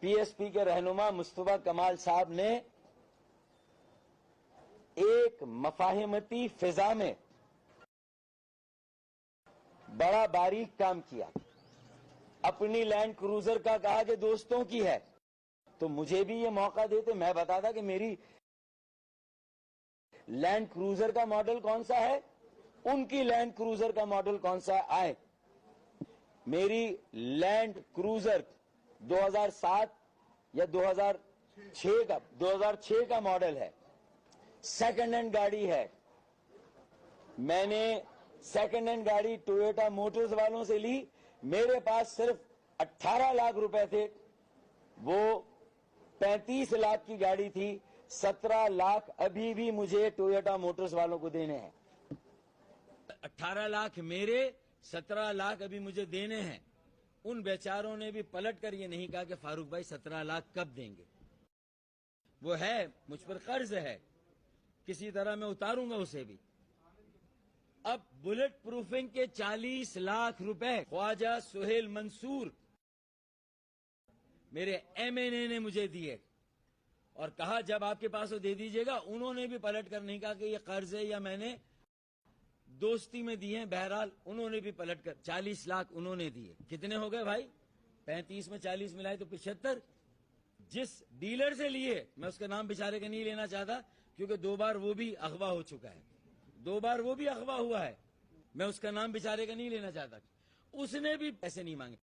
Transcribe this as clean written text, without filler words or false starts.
P S P کے رہنما مصطفیٰ کمال صاحب نے ایک مفاہمتی فضا میں بڑا باریک کام کیا. اپنی لینڈ کروزر کا کہا کہ دوستوں کی ہے، تو مجھے بھی یہ موقع دیتے، میں بتاتا کہ میری لینڈ کروزر کا ماڈل کون سا ہے، ان کی لینڈ کروزر کا ماڈل کون سا آئے. میری لینڈ کروزر 2007 یا 2006 کا ماڈل ہے، سیکنڈ ہینڈ گاڑی ہے. میں نے سیکنڈ ہینڈ گاڑی ٹویوٹا موٹرز والوں سے لی، میرے پاس صرف 18 لاکھ روپے تھے، وہ 35 لاکھ کی گاڑی تھی. 17 لاکھ ابھی بھی مجھے ٹویوٹا موٹرز والوں کو دینے ہیں. 18 لاکھ میرے، 17 لاکھ ابھی مجھے دینے ہیں. ان بیچاروں نے بھی پلٹ کر یہ نہیں کہا کہ فاروق بھائی 17 لاکھ کب دیں گے. وہ ہے، مجھ پر قرض ہے، کسی طرح میں اتاروں گا اسے بھی. اب بلٹ پروفنگ کے 40 لاکھ روپے خواجہ سہیل منصور میرے ایم این اے نے مجھے دیے اور کہا جب آپ کے پاس وہ دے دیجئے گا. انہوں نے بھی پلٹ کر نہیں کہا کہ یہ قرض ہے یا میں نے دوستی میں دیے ہیں. بہرحال انہوں نے بھی پلٹ کر 40 لاکھ انہوں نے دیے. کتنے ہو گئے بھائی؟ 35 میں 40 ملائے تو 75. جس ڈیلر سے لیے، میں اس کا نام بیچارے کا نہیں لینا چاہتا کیونکہ 2 بار وہ بھی اغوا ہو چکا ہے، 2 بار وہ بھی اغوا ہوا ہے. میں اس کا نام بیچارے کا نہیں لینا چاہتا. اس نے بھی پیسے نہیں مانگے.